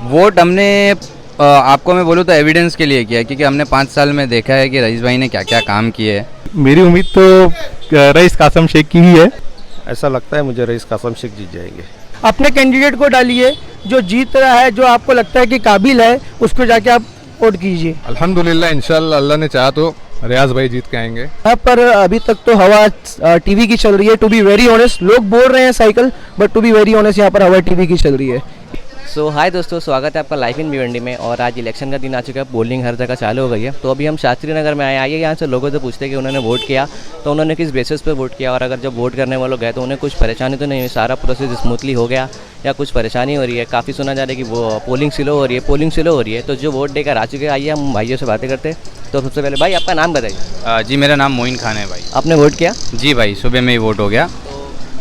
Vote हमने आपको मैं बोलूँ तो एविडेंस के लिए किया है, क्योंकि हमने 5 साल में देखा है कि रईस भाई ने क्या क्या काम किए हैं। मेरी उम्मीद तो रईस कासम शेख की ही है। ऐसा लगता है मुझे रईस कासम शेख जीत जाएंगे। अपने कैंडिडेट को डालिए जो जीत रहा है, जो आपको लगता है कि काबिल है, उसको जाके आप वोट कीजिए। अल्हम्दुलिल्लाह, इंशाल्लाह अल्लाह ने चाहा तो रियाज भाई जीत के आएंगे। यहाँ पर अभी तक तो हवा टीवी की चल रही है। टू बी वेरी ऑनेस्ट, लोग बोल रहे हैं cycle, but to be very honest यहाँ पर हवा टीवी की चल रही है। सो हाय दोस्तों, स्वागत है आपका लाइफ इन भिवंडी में। और आज इलेक्शन का दिन आ चुका है, पोलिंग हर जगह चालू हो गई है। तो अभी हम शास्त्री नगर में आइए यहाँ से लोगों से पूछते हैं कि उन्होंने वोट किया तो उन्होंने किस बेसिस पे वोट किया, और अगर जब वोट करने वालों गए तो उन्हें कुछ परेशानी तो नहीं हुई, सारा प्रोसेस स्मूथली हो गया या कुछ परेशानी हो रही है। काफ़ी सुना जा रहा है कि वो पोलिंग स्लो हो रही है। तो जो वोट देकर आ चुके हैं, आइए हम भाइयों से बातें करते हैं। तो सबसे पहले भाई आपका नाम बताइए। जी, मेरा नाम मोइन खान है भाई। आपने वोट किया? जी भाई, सुबह में ही वोट हो गया।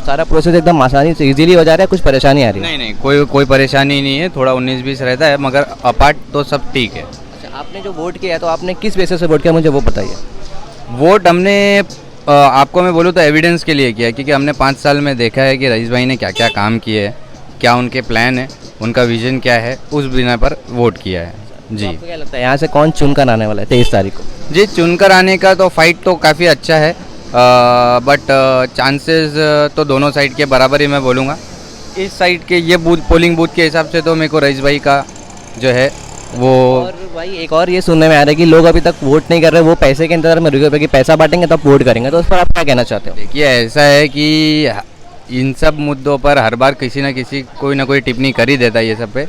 सारा प्रोसेस एकदम आसानी से इजीली हो जा रहा है, कुछ परेशानी आ रही है? नहीं, कोई परेशानी नहीं है। थोड़ा 19-20 रहता है, मगर अपार्ट तो सब ठीक है। अच्छा, आपने जो वोट किया है तो आपने किस बेसिस से वोट किया, मुझे वो बताइए। वोट हमने आपको मैं बोलूँ तो एविडेंस के लिए किया है, क्योंकि हमने 5 साल में देखा है कि रईस भाई ने क्या क्या काम किए हैं, क्या उनके प्लान है, उनका विजन क्या है, उस बिना पर वोट किया है। जी। आपको क्या लगता है यहाँ से कौन चुनकर आने वाला है 23 तारीख को? जी, चुनकर आने का तो फाइट तो काफ़ी अच्छा है, बट चांसेस तो दोनों साइड के बराबर ही मैं बोलूँगा। इस साइड के ये पोलिंग बूथ के हिसाब से तो मेरे को रईस भाई का जो है वो। और भाई एक और ये सुनने में आ रहा है कि लोग अभी तक वोट नहीं कर रहे, वो पैसे के इंतजार में रुके हुए कि पैसा बांटेंगे तब वोट करेंगे। तो उस पर आप क्या कहना चाहते हो? देखिए, ऐसा है कि इन सब मुद्दों पर हर बार किसी न किसी कोई ना कोई टिप्पणी कर ही देता है। ये सब पे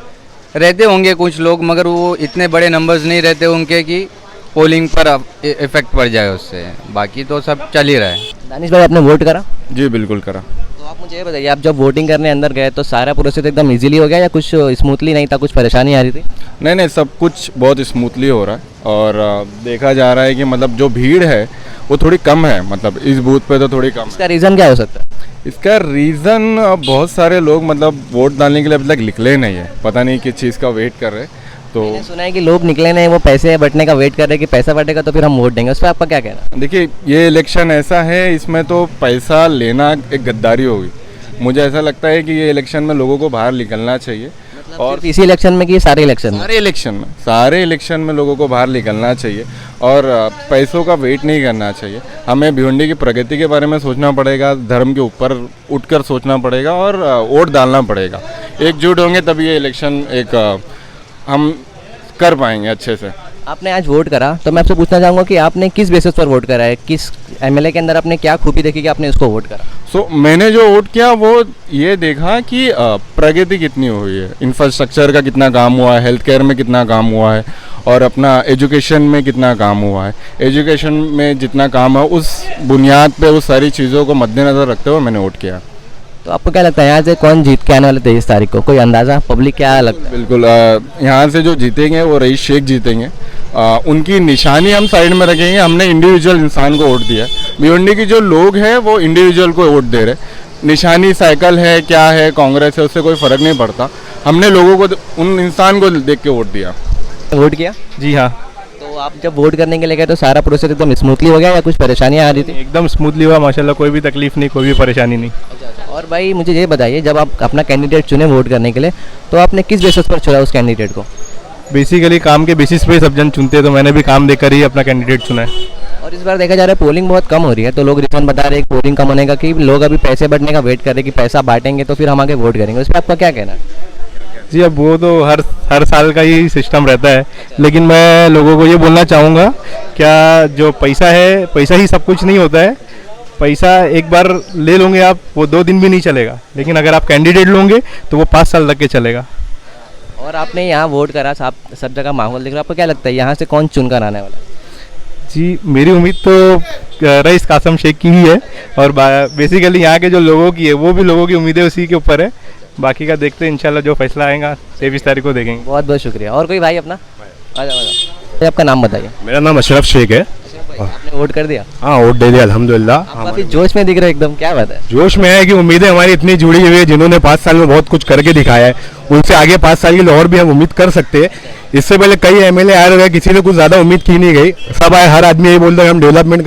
रहते होंगे कुछ लोग, मगर वो इतने बड़े नंबर्स नहीं रहते उनके कि पोलिंग पर इफेक्ट पड़ जाए उससे। बाकी तो सब चल ही रहा है। दानिश भाई, आपने वोट करा? जी बिल्कुल करा। तो आप मुझे ये बताइए, आप जब वोटिंग करने अंदर गए तो सारा प्रोसेस एकदम इजीली हो गया या कुछ स्मूथली नहीं था, कुछ परेशानी आ रही थी? नहीं, सब कुछ बहुत स्मूथली हो रहा है। और देखा जा रहा है कि मतलब जो भीड़ है वो थोड़ी कम है, मतलब इस बूथ पे तो थोड़ी कम है। इसका रीज़न क्या हो सकता है? इसका रीज़न बहुत सारे लोग मतलब वोट डालने के लिए अभी तक निकले नहीं है, पता नहीं किस चीज़ का वेट कर रहे। तो मैंने सुना है कि लोग निकले नहीं, वो पैसे बटने का वेट कर रहे हैं कि पैसा बटेगा तो फिर हम वोट देंगे। उस पर आपका क्या कहना? देखिए, ये इलेक्शन ऐसा है, इसमें तो पैसा लेना एक गद्दारी होगी। मुझे ऐसा लगता है कि ये इलेक्शन में लोगों को बाहर निकलना चाहिए। और सिर्फ इसी इलेक्शन में कि सारे इलेक्शन में? सारे इलेक्शन में लोगों को बाहर निकलना चाहिए और पैसों का वेट नहीं करना चाहिए। हमें भिवंडी की प्रगति के बारे में सोचना पड़ेगा, धर्म के ऊपर उठकर सोचना पड़ेगा और वोट डालना पड़ेगा। एकजुट होंगे तभी ये इलेक्शन हम कर पाएंगे अच्छे से। आपने आज वोट करा तो मैं आपसे पूछना चाहूँगा कि आपने किस बेसिस पर वोट करा है, किस एमएलए के अंदर आपने क्या खूबी देखी कि आपने उसको वोट करा? मैंने जो वोट किया वो ये देखा कि प्रगति कितनी हुई है, इंफ्रास्ट्रक्चर का कितना काम हुआ है, हेल्थ केयर में कितना काम हुआ है और अपना एजुकेशन में कितना काम हुआ है। एजुकेशन में जितना काम है उस बुनियाद पे उस सारी चीज़ों को मद्देनज़र रखते हुए मैंने वोट किया। तो आपको क्या लगता है यहाँ से कौन जीत के आने वाले 23 तारीख को, कोई अंदाज़ा पब्लिक क्या लगता है? बिल्कुल, यहाँ से जो जीतेंगे वो रईस शेख जीतेंगे। उनकी निशानी हम साइड में रखेंगे। हमने इंडिविजुअल इंसान को वोट दिया है। भिवंडी की जो लोग हैं वो इंडिविजुअल को वोट दे रहे। निशानी साइकिल है, क्या है, कांग्रेस है, उससे कोई फ़र्क नहीं पड़ता। हमने लोगों को, उन इंसान को देख के वोट दिया। वोट किया? जी हाँ। तो आप जब वोट करने के लिए गए तो सारा प्रोसेस एकदम स्मूथली हो गया या कुछ परेशानियाँ आ रही थी? एकदम स्मूथली हुआ माशाल्लाह, कोई भी तकलीफ नहीं, कोई भी परेशानी नहीं। और भाई मुझे ये बताइए, जब आप अपना कैंडिडेट चुने वोट करने के लिए तो आपने किस बेसिस पर चुना उस कैंडिडेट को? बेसिकली काम के बेसिस पे सब जन चुनते हैं, तो मैंने भी काम देकर ही अपना कैंडिडेट चुना है। और इस बार देखा जा रहा है पोलिंग बहुत कम हो रही है, तो लोग रीज़न बता रहे हैं कि पोलिंग कम होने का कि लोग अभी पैसे बढ़ने का वेट कर रहे हैं कि पैसा बांटेंगे तो फिर हम आगे वोट करेंगे। उस पर आपका क्या कहना है? जी, अब वो तो हर साल का ही सिस्टम रहता है, लेकिन मैं लोगों को ये बोलना चाहूँगा, क्या जो पैसा है, पैसा ही सब कुछ नहीं होता है। पैसा एक बार ले लोगे आप, वो 2 दिन भी नहीं चलेगा, लेकिन अगर आप कैंडिडेट लोगे तो वो 5 साल तक के चलेगा। और आपने यहाँ वोट करा, सब जगह माहौल दिख रहा है, आपको क्या लगता है यहाँ से कौन चुनकर आने वाला है? जी, मेरी उम्मीद तो रईस कासम शेख की ही है और बेसिकली यहाँ के जो लोगों की है वो भी लोगों की उम्मीदें उसी के ऊपर है। बाकी का देखते हैं, इंशाल्लाह जो फैसला आएगा 23 तारीख को देखेंगे। बहुत बहुत शुक्रिया। और कोई भाई अपना? आ जाओ। आपका नाम बताइए। मेरा नाम अशरफ शेख है। आपने वोट कर दिया? हाँ वोट दे दिया अल्हम्दुलिल्लाह। काफी जोश में दिख रहे हो एकदम, क्या बात है। जोश में है कि उम्मीदें हमारी इतनी जुड़ी हुई है, जिन्होंने 5 साल में बहुत कुछ करके दिखाया है, उनसे आगे 5 साल के लिए और भी हम उम्मीद कर सकते हैं। इससे पहले कई एमएलए आए हुए, किसी ने कुछ ज़्यादा उम्मीद की नहीं गई, सब आए, हर आदमी यही बोलता है हम डेवलपमेंट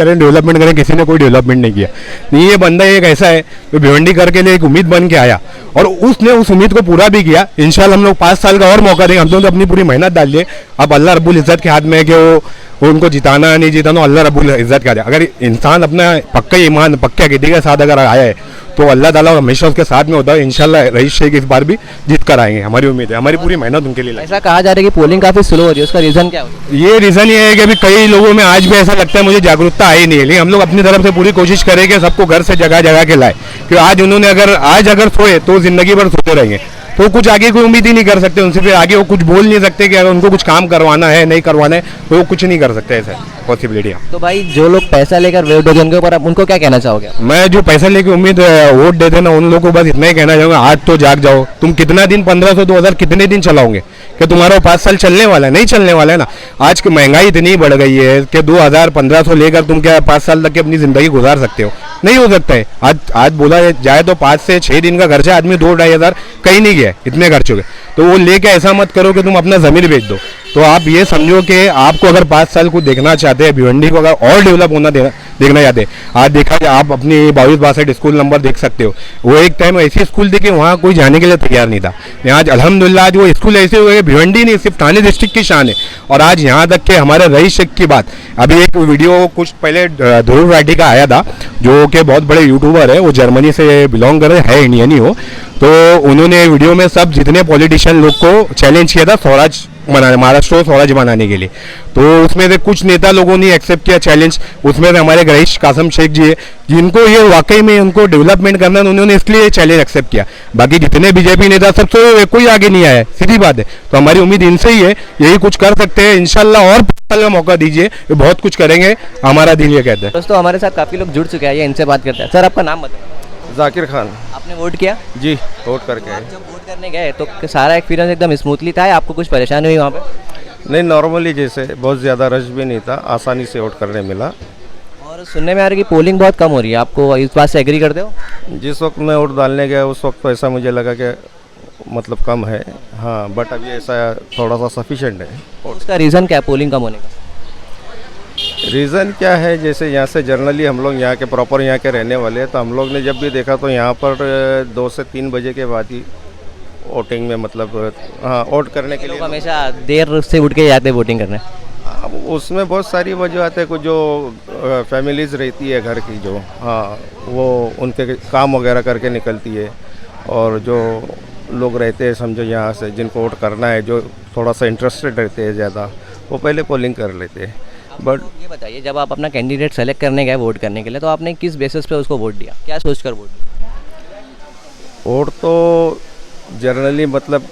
करें, किसी ने कोई डेवलपमेंट नहीं किया। नहीं, ये बंदा एक ऐसा है जो भिवंडी करके लिए एक उम्मीद बन के आया और उसने उस उम्मीद को पूरा भी किया। इंशाल्लाह हम लोग 5 साल का और मौका देंगे। हम तो अपनी पूरी मेहनत डाल लिए, अब अल्लाह रब्बुल इज़्ज़त के हाथ में है कि वो उनको जिताना नहीं जिताना अल्लाह रब्बुल इज़्ज़त का है। अगर इंसान अपना पक्का ईमान पक्के अकीदे के साथ अगर आया है तो अल्लाह ताला हमेशा उसके साथ में होता है। इंशाल्लाह रईस शेख इस बार भी जीत कर आएंगे, हमारी उम्मीद है, हमारी पूरी मेहनत उनके लिए लगी। ऐसा कहा जा रहा है कि पोलिंग काफी स्लो हो रही है, उसका रीजन क्या है? ये रीज़न ये है कि अभी कई लोगों में आज भी ऐसा लगता है मुझे जागरूकता आई नहीं है, लेकिन हम लोग अपनी तरफ से पूरी कोशिश करेंगे सबको घर से जगह जगह के लाए। क्योंकि आज उन्होंने अगर सोए तो जिंदगी भर सोते रहेंगे, तो कुछ आगे कोई उम्मीद ही नहीं कर सकते उनसे, फिर आगे वो कुछ बोल नहीं सकते कि अगर उनको कुछ काम करवाना है नहीं करवाना है तो वो कुछ नहीं कर सकते, ऐसा पॉसिबिलिटी। तो भाई जो लोग पैसा लेकर वोट देते हैं उनके ऊपर आप उनको क्या कहना चाहोगे? मैं जो पैसा लेके उम्मीद वोट देते ना उन लोगों को बस इतना ही कहना चाहूँगा, आज तो जाग जाओ। तुम कितना दिन 1500 2000 कितने दिन चलाओगे? कि तुम्हारा 5 साल चलने वाला है? नहीं चलने वाला है ना। आज की महंगाई इतनी बढ़ गई है कि 2000 1500 लेकर तुम क्या 5 साल तक की अपनी ज़िंदगी गुजार सकते हो? नहीं हो सकता है। आज बोला जाए तो 5 से 6 दिन का खर्चा आदमी 2-2.5 हज़ार कहीं नहीं गया, इतने खर्च हो गए। तो वो लेके ऐसा मत करो कि तुम अपना ज़मीन बेच दो। तो आप ये समझो कि आपको अगर 5 साल को देखना चाहते हैं, भिवंडी को अगर और डेवलप होना देखना चाहते हैं, आज देखा जाए आप अपनी 22-62 स्कूल नंबर देख सकते हो। वो एक टाइम ऐसी स्कूल थी कि वहाँ कोई जाने के लिए तैयार नहीं था। आज अल्हम्दुलिल्लाह आज वो स्कूल ऐसे हुए, भिवंडी नहीं सिर्फ थाने डिस्ट्रिक्ट की शान है। और आज यहाँ तक कि हमारे रईस शेख की बात, अभी एक वीडियो कुछ पहले ध्रुव राठी का आया था, जो कि बहुत बड़े यूट्यूबर है, वो जर्मनी से बिलोंग कर रहे है, इंडियन ही हो। तो उन्होंने वीडियो में सब जितने पॉलिटिशियन लोग को चैलेंज किया था स्वराज बनाने, महाराष्ट्र को स्वराज बनाने के लिए। तो उसमें से कुछ नेता लोगों ने एक्सेप्ट किया चैलेंज। उसमें से हमारे रईस कासम शेख जी है, जिनको ये वाकई में उनको डेवलपमेंट करना है, उन्होंने इसलिए चैलेंज एक्सेप्ट किया। बाकी जितने बीजेपी नेता सबसे कोई आगे नहीं आया है, सीधी बात है। तो हमारी उम्मीद इनसे ही है, यही कुछ कर सकते हैं इंशाल्लाह। और 5 साल का मौका दीजिए, ये बहुत कुछ करेंगे, हमारा दिल ये कहता है। दोस्तों हमारे साथ काफी लोग जुड़ चुके हैं, ये इनसे बात करते हैं। सर आपका नाम बताएं। जाकिर खान आपने वोट किया? जी, वोट करके आए। जब वोट करने गए तो सारा एक्सपीरियंस एकदम स्मूथली था या आपको कुछ परेशानी हुई वहाँ पे? नहीं, नॉर्मली जैसे बहुत ज़्यादा रश भी नहीं था, आसानी से वोट करने मिला। और सुनने में आ रहा है कि पोलिंग बहुत कम हो रही है, आपको इस बात से एग्री करते हो? जिस वक्त मैं वोट डालने गया उस वक्त तो ऐसा मुझे लगा कि मतलब कम है, हाँ, बट अभी ऐसा थोड़ा सा सफिशेंट है। उसका रीज़न क्या है पोलिंग कम होने का? रीज़न क्या है, जैसे यहाँ से जनरली हम लोग यहाँ के प्रॉपर यहाँ के रहने वाले हैं, तो हम लोग ने जब भी देखा तो यहाँ पर 2 से 3 बजे के बाद ही वोटिंग में मतलब हाँ वोट करने के लिए लोग हमेशा देर से उठ के जाते हैं वोटिंग करने। अब उसमें बहुत सारी वजूहत है। कुछ जो फैमिलीज़ रहती है घर की, जो हाँ वो उनके काम वगैरह करके निकलती है, और जो लोग रहते हैं समझो यहाँ से जिनको वोट करना है, जो थोड़ा सा इंटरेस्टेड रहते हैं ज़्यादा, वो पहले पोलिंग कर लेते हैं। बट ये बताइए, जब आप अपना कैंडिडेट सेलेक्ट करने गए वोट करने के लिए, तो आपने किस बेसिस पे उसको वोट दिया, क्या सोचकर वोट दिया? वोट तो जनरली मतलब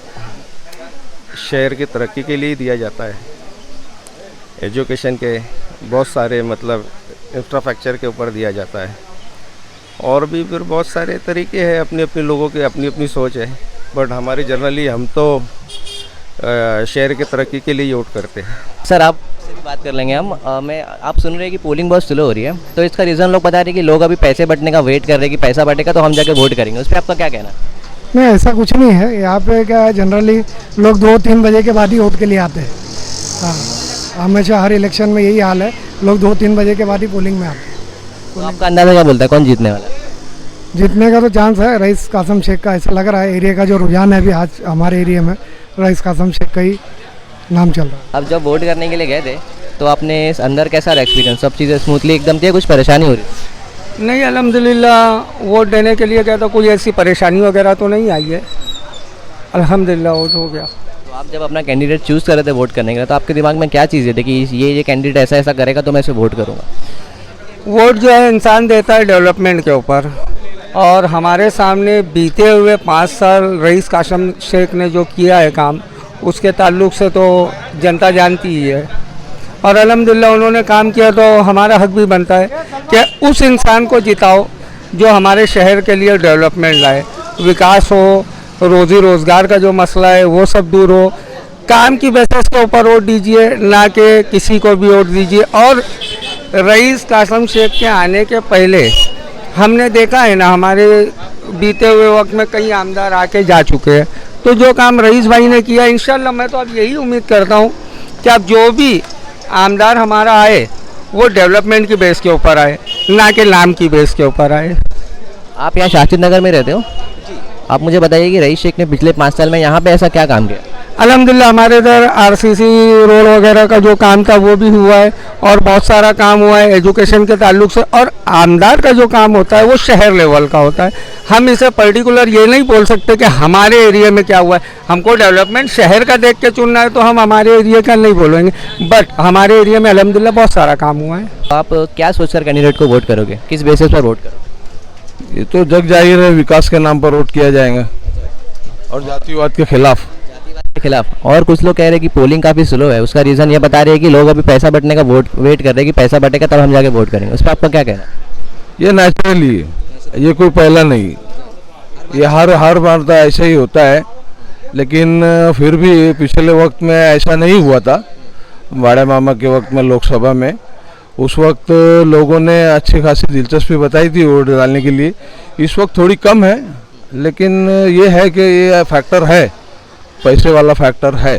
शहर की तरक्की के लिए ही दिया जाता है, एजुकेशन के बहुत सारे मतलब इंफ्रास्ट्रक्चर के ऊपर दिया जाता है, और भी फिर बहुत सारे तरीके हैं, अपनी अपनी लोगों की अपनी अपनी सोच है। बट हमारी जनरली हम तो शहर की तरक्की के लिए वोट करते हैं। सर आपसे भी बात कर लेंगे हम। आप सुन रहे हैं कि पोलिंग बहुत स्लो हो रही है, तो इसका रीज़न लोग बता रहे हैं कि लोग अभी पैसे बटने का वेट कर रहे हैं कि पैसा बटेगा तो हम जाके वोट करेंगे, उस पर आपका क्या कहना है? नहीं, ऐसा कुछ नहीं है। यहाँ पे क्या है, जनरली लोग 2-3 बजे के बाद ही वोट के लिए आते हैं। हाँ, हमेशा हर इलेक्शन में यही हाल है, लोग 2-3 बजे के बाद ही पोलिंग में आते हैं। तो आपका अंदाज़ा क्या बोलता है कौन जीतने वाला है? जीतने का तो चांस है रईस कासम शेख का, ऐसा लग रहा है। एरिया का जो रुझान है अभी आज हमारे एरिया में रईस कासम शेख का ही नाम चल रहा है। अब जब वोट करने के लिए गए थे तो आपने अंदर कैसा रहा एक्सपीरियंस? सब चीज़ें स्मूथली एकदम थी, कुछ परेशानी हो रही थी? नहीं, अल्हम्दुलिल्लाह वोट देने के लिए गया तो कोई ऐसी परेशानी वगैरह तो नहीं आई है, अल्हम्दुलिल्लाह वोट हो गया। तो आप जब अपना कैंडिडेट चूज़ कर रहे थे वोट करने के लिए, तो आपके दिमाग में क्या चीज़ें थी कि ये कैंडिडेट ऐसा ऐसा करेगा तो मैं इसे वोट करूँगा? वोट जो है इंसान देता है डेवलपमेंट के ऊपर, और हमारे सामने बीते हुए 5 साल रईस कासम शेख ने जो किया है काम, उसके ताल्लुक़ से तो जनता जानती ही है। और अल्हम्दुलिल्लाह उन्होंने काम किया, तो हमारा हक भी बनता है कि उस इंसान को जिताओ जो हमारे शहर के लिए डेवलपमेंट लाए, विकास हो, रोज़ी रोज़गार का जो मसला है वो सब दूर हो। काम की बेसिस के ऊपर वोट दीजिए, ना कि किसी को भी वोट दीजिए। और रईस कासम शेख के आने के पहले हमने देखा है ना, हमारे बीते हुए वक्त में कई आमदार आके जा चुके हैं। तो जो काम रईस भाई ने किया, इंशाल्लाह मैं तो अब यही उम्मीद करता हूँ कि अब जो भी आमदार हमारा आए वो डेवलपमेंट की बेस के ऊपर आए, ना कि नाम की बेस के ऊपर आए। आप यहाँ शास्त्री नगर में रहते हो? आप मुझे बताइए कि रईस शेख ने पिछले 5 साल में यहाँ पे ऐसा क्या काम किया? अल्हम्दुलिल्लाह हमारे इधर आरसीसी रोड वगैरह का जो काम था वो भी हुआ है, और बहुत सारा काम हुआ है एजुकेशन के ताल्लुक से। और आमदार का जो काम होता है वो शहर लेवल का होता है। हम इसे पर्टिकुलर ये नहीं बोल सकते कि हमारे एरिया में क्या हुआ है। हमको डेवलपमेंट शहर का देख के चुनना है तो हम हमारे एरिया का नहीं बोलेंगे, बट हमारे एरिया में अल्हम्दुलिल्लाह बहुत सारा काम हुआ है। आप क्या सोचकर कैंडिडेट को वोट करोगे, किस बेसिस पर वोट करोगे? ये तो जग जाहिर है, विकास के नाम पर वोट किया जाएगा और जातिवाद के खिलाफ। के खिलाफ। और कुछ लोग कह रहे हैं कि पोलिंग काफ़ी स्लो है, उसका रीज़न ये बता रहे हैं कि लोग अभी पैसा बटने का वोट वेट कर रहे हैं कि पैसा बटेगा तब हम जाके वोट करेंगे। उस पर आपका क्या कहना है? ये नेचुरली है, ये कोई पहला नहीं, ये हर बार तो ऐसा ही होता है। लेकिन फिर भी पिछले वक्त में ऐसा नहीं हुआ था। बड़े मामा के वक्त में लोकसभा में उस वक्त लोगों ने अच्छी खासी दिलचस्पी बताई थी वोट डालने के लिए। इस वक्त थोड़ी कम है, लेकिन ये है कि ये फैक्टर है, पैसे वाला फैक्टर है।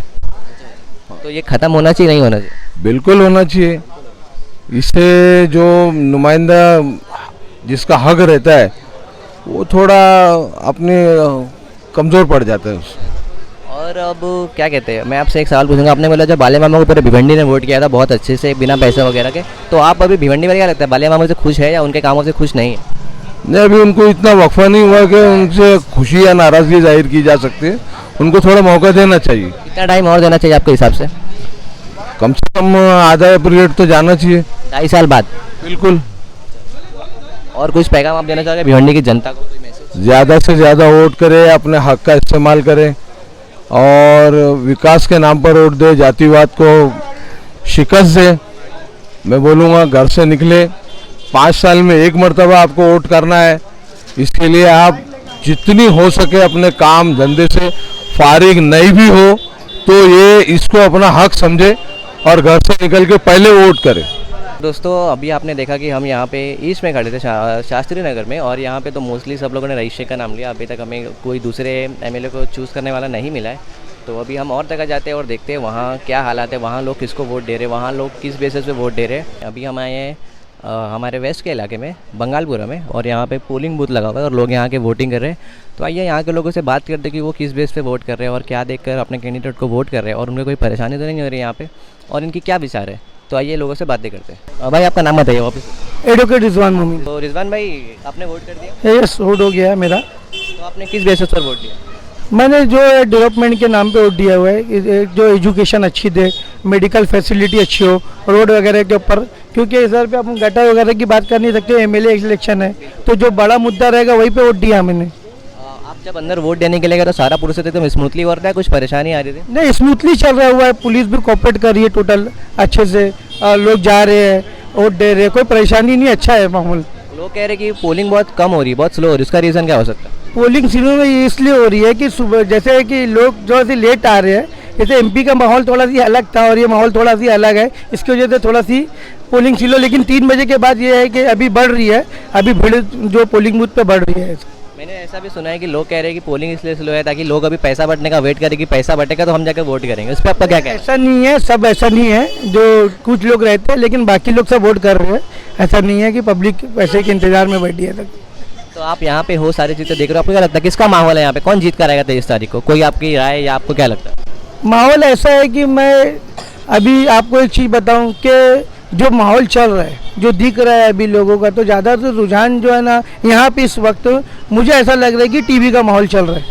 तो ये ख़त्म होना चाहिए, नहीं होना चाहिए? बिल्कुल होना चाहिए। इससे जो नुमाइंदा जिसका हक रहता है वो थोड़ा अपने कमज़ोर पड़ जाता है उससे। और अब क्या कहते हैं, मैं आपसे एक सवाल पूछूंगा। आपने बोला जब बाले मामा को पूरे भिवंडी ने वोट किया था बहुत अच्छे से बिना पैसे वगैरह के, तो आप अभी भिवंडी में क्या लगता है, बाले मामा से खुश है या उनके कामों से खुश नहीं है? नहीं, अभी उनको इतना वक्फा नहीं हुआ कि उनसे खुशी या नाराज़गी जाहिर की जा सकती है। उनको थोड़ा मौका देना चाहिए। कितना टाइम और देना चाहिए आपके हिसाब से? कम से कम आधा पीरियड तो जाना चाहिए। 2.5 साल बाद? बिल्कुल। और कुछ पैगाम आप देना चाहोगे भिवंडी की जनता को, कोई मैसेज? ज़्यादा से ज़्यादा वोट करें, अपने हक का इस्तेमाल करें और विकास के नाम पर वोट दे, जातिवाद को शिकस्त दे। मैं बोलूँगा घर से निकले 5 साल में 1 मरतबा आपको वोट करना है। इसके लिए आप जितनी हो सके अपने काम धंधे से फारिग नहीं भी हो तो ये इसको अपना हक समझे और घर से निकल के पहले वोट करें। दोस्तों अभी आपने देखा कि हम यहाँ पे ईस्ट में खड़े थे शास्त्री नगर में, और यहाँ पे तो मोस्टली सब लोगों ने रईस शेख का नाम लिया। अभी तक हमें कोई दूसरे एमएलए को चूज़ करने वाला नहीं मिला है। तो अभी हम और जगह जाते हैं और देखते हैं वहाँ क्या हालात है, वहाँ लोग किसको वोट दे रहे हैं, वहाँ लोग किस बेसिस पे वोट दे रहे हैं। अभी हम आए हैं हमारे वेस्ट के इलाके में बंगालपुरा में, और यहाँ पे पोलिंग बूथ लगा हुआ है और लोग यहाँ के वोटिंग कर रहे हैं। तो आइए यहाँ के लोगों से बात करते हैं कि वो किस बेस पे वोट कर रहे हैं और क्या देखकर अपने कैंडिडेट को वोट कर रहे हैं, और उनको कोई परेशानी तो नहीं हो रही यहाँ पे, और इनकी क्या विचार है। तो आइए लोगों से बातें करते हैं। भाई आपका नाम बताइए वापस। एडवोकेट रिजवान मोमिन। तो रिजवान भाई आपने वोट कर दिया? यस, वोट हो गया है मेरा। तो आपने किस बेसिस पर वोट दिया? मैंने जो डेवलपमेंट के नाम पे वोट दिया हुआ है, जो एजुकेशन अच्छी दे, मेडिकल फैसिलिटी अच्छी हो, रोड वगैरह के ऊपर, क्योंकि इस पे हम गटर वगैरह की बात कर नहीं सकते, एमएलए इलेक्शन है तो जो बड़ा मुद्दा रहेगा वहीं पे वोट दिया मैंने। आप जब अंदर वोट देने के लिए गए तो सारा प्रोसेस एकदम स्मूथली हो रहा है, कुछ परेशानी आ रही थी? नहीं, स्मूथली चल रहा हुआ है, पुलिस भी कोऑपरेट कर रही है टोटल अच्छे से, लोग जा रहे हैं, वोट दे रहे हैं, कोई परेशानी नहीं, अच्छा है माहौल। लोग कह रहे हैं कि पोलिंग बहुत कम हो रही है, बहुत स्लो हो रही है, उसका रीज़न क्या हो सकता है? पोलिंग शुरू में ये इसलिए हो रही है कि सुबह जैसे कि लोग जो सी लेट आ रहे हैं, जैसे एमपी का माहौल थोड़ा सी अलग था और ये माहौल थोड़ा सी अलग है, इसकी वजह से थोड़ा सी पोलिंग स्लो। लेकिन 3 बजे के बाद ये है कि अभी बढ़ रही है, अभी भीड़ जो पोलिंग बूथ पे बढ़ रही है। मैंने ऐसा भी सुना है कि लोग कह रहे हैं कि पोलिंग इसलिए स्लो है ताकि लोग अभी पैसा बटने का वेट करें कि पैसा बटेगा तो हम जाकर वोट करेंगे। उस पर आपका क्या कहना है? ऐसा नहीं है, सब ऐसा नहीं है, जो कुछ लोग रहते हैं लेकिन बाकी लोग सब वोट कर रहे हैं। ऐसा नहीं है कि पब्लिक पैसे के इंतजार में बैठी है तक। तो आप यहाँ पे हो सारी चीज़ें देख रहे हो, आपको क्या लगता है किसका माहौल है यहाँ पे, कौन जीत कर आएगा 23 तारीख को? कोई आपकी राय या आपको क्या लगता है? माहौल ऐसा है कि मैं अभी आपको एक चीज़ बताऊं कि जो माहौल चल रहा है, जो दिख रहा है अभी लोगों का, तो ज़्यादातर रुझान जो है ना यहाँ पे इस वक्त मुझे ऐसा लग रहा है कि टीवी का माहौल चल रहा है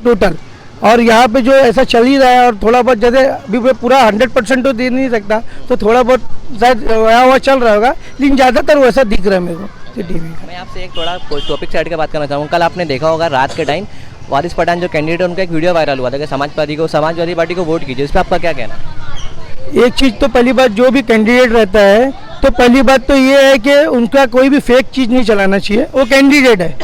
टोटल। और यहाँ पे जो ऐसा चल ही रहा है, और थोड़ा बहुत जैसे अभी मैं पूरा 100% तो दे नहीं सकता, तो थोड़ा बहुत शायद वहाँ चल रहा होगा, लेकिन ज़्यादातर वैसा दिख रहा है मेरे को टीवी का। मैं आपसे एक थोड़ा टॉपिक साइड के बात करना चाहूँगा। कल आपने देखा होगा रात के टाइम वारिस पठान जो कैंडिडेट है उनका एक वीडियो वायरल हुआ था कि समाजवादी पार्टी को वोट कीजिए। इस पर आपका क्या कहना है? एक चीज़ तो पहली बात, जो भी कैंडिडेट रहता है तो पहली बात तो ये है कि उनका कोई भी फेक चीज़ नहीं चलाना चाहिए, वो कैंडिडेट है।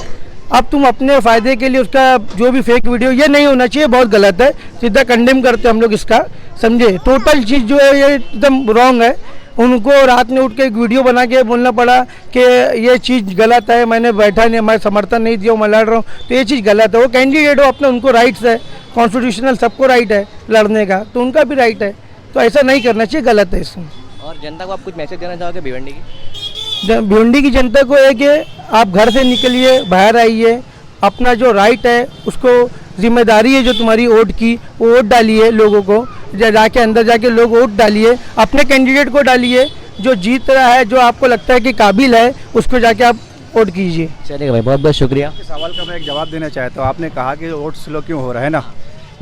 अब तुम अपने फ़ायदे के लिए उसका जो भी फेक वीडियो, ये नहीं होना चाहिए, बहुत गलत है, सीधा कंडेम करते हम लोग इसका, समझे। टोटल चीज़ जो है ये एकदम रॉन्ग है। उनको रात में उठ के एक वीडियो बना के बोलना पड़ा कि ये चीज़ गलत है, मैंने बैठा नहीं, मैं समर्थन नहीं दिया, मैं लड़ रहा हूँ, तो ये चीज़ गलत है। वो कैंडिडेट हो, अपने उनको राइट्स है, कॉन्स्टिट्यूशनल सबको राइट है लड़ने का, तो उनका भी राइट है, तो ऐसा नहीं करना चाहिए, गलत है इसमें। और जनता को आप कुछ मैसेज देना चाहोगे भिवंडी की? भिवंडी की जनता को है कि आप घर से निकलिए, बाहर आइए, अपना जो राइट है उसको, जिम्मेदारी है जो तुम्हारी वोट की, वो वोट डालिए लोगों को, जाके अंदर जाके लोग वोट डालिए, अपने कैंडिडेट को डालिए, जो जीत रहा है, जो आपको लगता है कि काबिल है, उसको जाके आप वोट कीजिए। चलिए भाई, बहुत बहुत शुक्रिया। सवाल का मैं एक जवाब देना चाहता हूँ। आपने कहा कि वोट स्लो क्यों हो रहा है ना,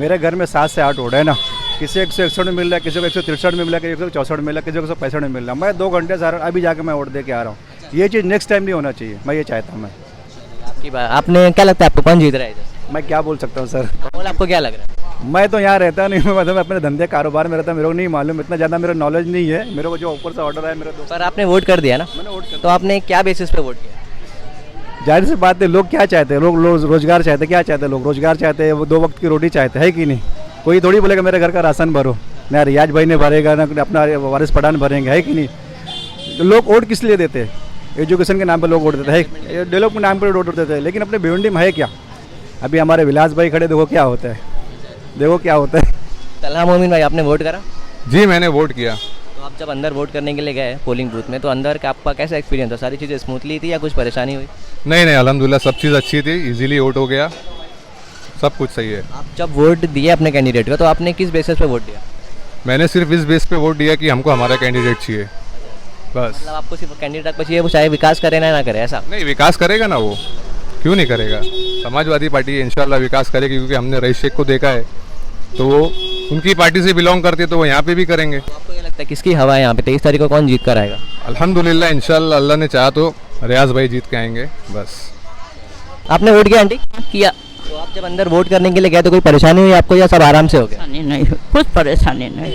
मेरे घर में 7 से 8 वोट है ना, किसी 161 में मिल रहा है, किसी को 163 में मिल रहा है, किसी को 164 में मिल रहा है, किसी को 165 में मिल रहा है। मैं 2 घंटे से अभी जाकर मैं वोट दे के आ रहा हूँ। ये चीज़ नेक्स्ट टाइम नहीं होना चाहिए, मैं ये चाहता हूँ। मैं आपकी बात, आपने क्या लगता है आपको कौन जीत रहा है इधर? मैं क्या बोल सकता हूँ सर, माहौल आपको क्या लग रहा है? मैं तो यहाँ रहता नहीं, मैं मतलब अपने धंधे कारोबार में रहता, मेरे को नहीं मालूम, इतना ज़्यादा मेरा नॉलेज नहीं है। मेरे को जो ऊपर से ऑर्डर है मेरे दोस्त, पर आपने वोट कर दिया ना, मैंने वोट कर, तो आपने क्या बेसिस पे वोट किया? जाहिर सी बात है, लोग क्या चाहते हैं, लोग रोजगार चाहते हैं, क्या चाहते हैं लोग, रोजगार चाहते हैं, वो 2 वक्त की रोटी चाहते हैं, है कि नहीं? कोई थोड़ी बोलेगा मेरे घर का राशन भरो, ना रियाज भाई ने भरेगा, ना अपना वारिस पठान भरेंगे, है कि नहीं? तो लोग वोट किस लिए देते हैं? एजुकेशन के नाम पर लोग वोट देते हैं, डेवलप के नाम पर वोट देते हैं, लेकिन अपने भिवंडी में है क्या? अभी हमारे विलास भाई खड़े, देखो क्या होता है, देखो क्या होता है। तलहा मोमिन भाई, आपने वोट करा? जी मैंने वोट किया। तो आप जब अंदर वोट करने के लिए गए पोलिंग बूथ में, तो अंदर का आपका कैसा एक्सपीरियंस था? सारी चीज़ें स्मूथली थी या कुछ परेशानी हुई? नहीं अल्हम्दुलिल्लाह सब चीज़ अच्छी थी, इजीली वोट हो गया, सब कुछ सही है। आप जब वोट दिए अपने कैंडिडेट का, तो आपने किस बेसिस पे वोट दिया? मैंने सिर्फ इस बेस पे वोट दिया कि हमको हमारा कैंडिडेट चाहिए, बस। मतलब आपको सिर्फ कैंडिडेट आपको चाहिए, वो चाहे विकास करे ना करे, ऐसा? नहीं, विकास करेगा ना, वो क्यों नहीं करेगा। समाजवादी पार्टी इंशाल्लाह विकास करेगी, क्योंकि हमने रईस शेख को देखा है, तो वो उनकी पार्टी से बिलोंग करते हैं, तो वो यहाँ पे भी करेंगे। तो आपको क्या लगता है किसकी हवा है यहाँ पे? 23 तारीख को कौन जीत कर आएगा? अल्हम्दुलिल्लाह इंशाल्लाह, अल्लाह ने चाहा तो रियाज भाई जीत के आएंगे, बस। आपने वोट किया आंटी? किया। तो आप जब अंदर वोट करने के लिए गए तो कोई परेशानी हुई आपको, या सब आराम से हो गया? परेशानी नहीं, कुछ परेशानी नहीं,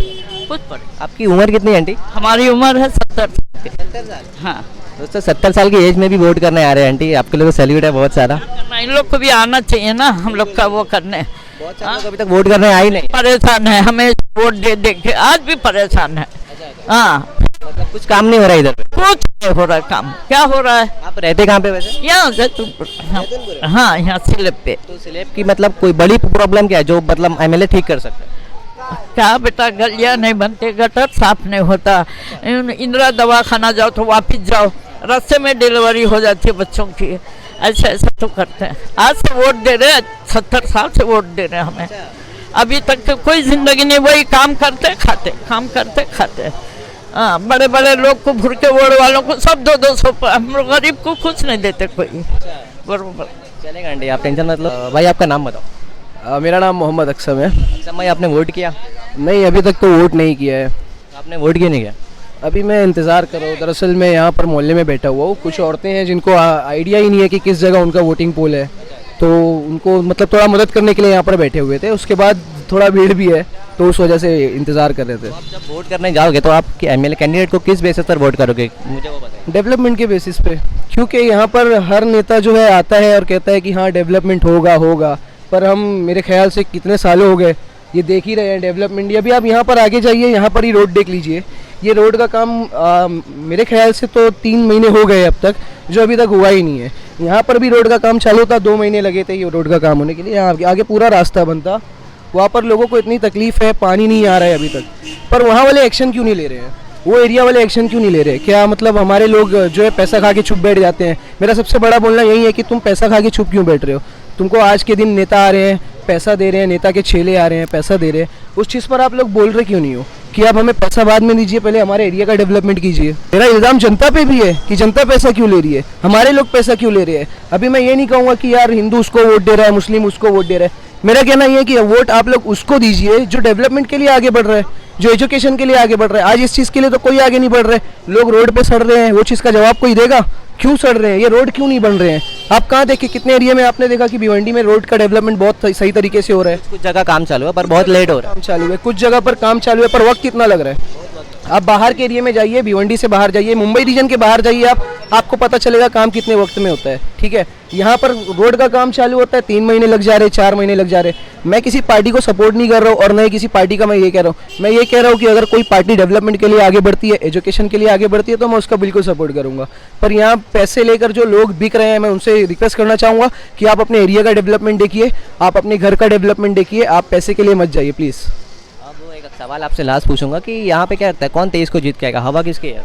कुछ परेशानी। आपकी उम्र कितनी है आंटी? हमारी उम्र है 70 की। 70 साल? हाँ। दोस्तों 70 साल की एज में भी वोट करने आ रहे हैं आंटी, आपके लिए तो सैल्यूट है बहुत सारा। इन लोग को भी आना चाहिए ना, हम लोग का वो करने। बहुत सारे लोग अभी तक वोट करने आए नहीं। परेशान है, हमें वोट दे दे के आज भी परेशान है। हाँ, मतलब कुछ काम नहीं हो रहा इधर पे? कुछ नहीं हो रहा है काम। क्या हो रहा है? आप रहते कहाँ पे वैसे? यहाँ जैतूनपुर। हाँ, यहाँ स्लैब पे। तो स्लैब की मतलब कोई बड़ी प्रॉब्लम क्या है जो मतलब एमएलए ठीक कर सकता है? क्या बेटा, गलियाँ नहीं बनते, गटर साफ नहीं होता, इंदिरा दवाखाना जाओ तो वापिस जाओ, रास्ते में डिलीवरी हो जाती है बच्चों की, ऐसा ऐसा तो करते हैं। आज से वोट दे रहे हैं, 70 साल से वोट दे रहे हैं हमें, अभी तक तो कोई जिंदगी नहीं, वही काम करते खाते, काम करते खाते। हाँ, बड़े बड़े लोग को, भूर के वोट वालों को सब 200 हम लोग गरीब को कुछ नहीं देते कोई। बरोबर चलेगा आंटी, आप टेंशन मत लो। भाई आपका नाम बताओ। मेरा नाम मोहम्मद अक्सम है। अच्छा भाई, आपने वोट किया? नहीं, अभी तक तो वोट नहीं किया है। आपने वोट क्यों नहीं किया? अभी मैं इंतज़ार कर रहा हूँ। दरअसल मैं यहाँ पर मोहल्ले में बैठा हुआ हूँ, कुछ औरतें हैं जिनको आइडिया ही नहीं है कि किस जगह उनका वोटिंग पोल है, तो उनको मतलब थोड़ा मदद करने के लिए यहाँ पर बैठे हुए थे। उसके बाद थोड़ा भीड़ भी है, तो उस वजह से इंतज़ार कर रहे थे। तो आप जब वोट करने जाओगे तो आप एमएलए कैंडिडेट को किस बेसिस पर वोट करोगे, मुझे वो बताएं। डेवलपमेंट के बेसिस पे, क्योंकि यहाँ पर हर नेता जो है आता है और कहता है कि हाँ डेवलपमेंट होगा, पर हम मेरे ख्याल से कितने सालों हो गए ये देख ही रहे हैं डेवलपमेंट। अभी आप यहाँ पर आगे जाइए, यहाँ पर ही रोड देख लीजिए, ये रोड का काम मेरे ख्याल से तो 3 महीने हो गए अब तक, जो अभी तक हुआ ही नहीं है। यहाँ पर भी रोड का काम चालू था, 2 महीने लगे थे ये रोड का काम होने के लिए। यहाँ आगे पूरा रास्ता बनता, वहाँ पर लोगों को इतनी तकलीफ है, पानी नहीं आ रहा है अभी तक, पर वहाँ वाले एक्शन क्यों नहीं ले रहे हैं? वो एरिया वाले एक्शन क्यों नहीं ले रहे? क्या मतलब हमारे लोग जो है पैसा खा के छुप बैठ जाते हैं? मेरा सबसे बड़ा बोलना यही है कि तुम पैसा खा के छुप क्यों बैठ रहे हो? तुमको आज के दिन नेता आ रहे हैं, पैसा दे रहे हैं, नेता के छेले आ रहे हैं, पैसा दे रहे हैं, उस चीज़ पर आप लोग बोल रहे क्यों नहीं हो कि आप हमें पैसा बाद में दीजिए, पहले हमारे एरिया का डेवलपमेंट कीजिए? मेरा इल्ज़ाम जनता पे भी है कि जनता पैसा क्यों ले रही है, हमारे लोग पैसा क्यों ले रहे हैं। अभी मैं ये नहीं कहूँगा कि यार हिंदू उसको वोट दे रहा है, मुस्लिम उसको वोट दे रहा है। मेरा कहना ये है कि वोट आप लोग उसको दीजिए जो डेवलपमेंट के लिए आगे बढ़ रहा है, जो एजुकेशन के लिए आगे बढ़ रहा है। आज इस चीज़ के लिए तो कोई आगे नहीं बढ़ रहे, लोग रोड पे सड़ रहे हैं, वो चीज़ का जवाब कोई देगा? क्यों सड़ रहे हैं, ये रोड क्यों नहीं बन रहे हैं? आप कहाँ देखे, कितने एरिया में आपने देखा कि भिवंडी में रोड का डेवलपमेंट बहुत सही तरीके से हो रहा है? कुछ जगह काम चालू है पर बहुत लेट हो रहा है। काम चालू है, कुछ जगह पर काम चालू है, पर वक्त कितना लग रहा है? आप बाहर के एरिया में जाइए, भिवंडी से बाहर जाइए, मुंबई रीजन के बाहर जाइए, आपको पता चलेगा काम कितने वक्त में होता है। ठीक है, यहाँ पर रोड का काम चालू होता है 3 महीने लग जा रहे, 4 महीने लग जा रहे। मैं किसी पार्टी को सपोर्ट नहीं कर रहा हूँ और न ही किसी पार्टी का मैं ये कह रहा हूँ। मैं ये कह रहा हूँ कि अगर कोई पार्टी डेवलपमेंट के लिए आगे बढ़ती है, एजुकेशन के लिए आगे बढ़ती है, तो मैं उसका बिल्कुल सपोर्ट करूँगा। पर यहाँ पैसे लेकर जो लोग बिक रहे हैं, मैं उनसे रिक्वेस्ट करना चाहूँगा कि आप अपने एरिया का डेवलपमेंट देखिए, आप अपने घर का डेवलपमेंट देखिए, आप पैसे के लिए मत जाइए प्लीज़। अब एक सवाल आपसे लास्ट पूछूंगा कि यहाँ पे क्या लगता है कौन 23 को जीत के आएगा, हवा किसकी है?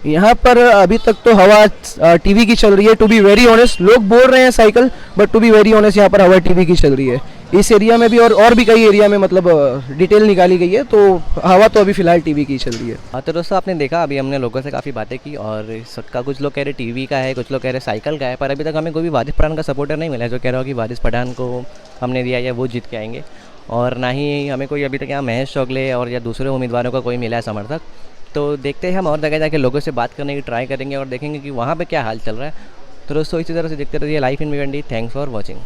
यहाँ पर अभी तक तो हवा टीवी की चल रही है। टू बी वेरी ऑनेस्ट, लोग बोल रहे हैं cycle, but to be very honest यहाँ पर हवा टीवी की चल रही है। इस एरिया में भी और भी कई एरिया में मतलब डिटेल निकाली गई है, तो हवा तो अभी फिलहाल टीवी की चल रही है। हाँ, तो दोस्तों आपने देखा अभी हमने लोगों से काफ़ी बातें की और सबका कुछ लोग कह रहे टीवी का है, कुछ लोग कह रहे साइकिल का है, पर अभी तक हमें कोई भी वारिस पठान का सपोर्टर नहीं मिला है जो कह रहा हो कि वारिस पठान को हमने दिया या वो जीत के आएंगे। और ना ही हमें कोई अभी तक यहाँ महेश चौगले और या दूसरे उम्मीदवारों का कोई मिला है समर्थक। तो देखते हैं हम और जगह जाके लोगों से बात करने की ट्राई करेंगे और देखेंगे कि वहाँ पे क्या हाल चल रहा है। तो दोस्तों इसी तरह से देखते रहिए life in Bhiwandi. Thanks for watching.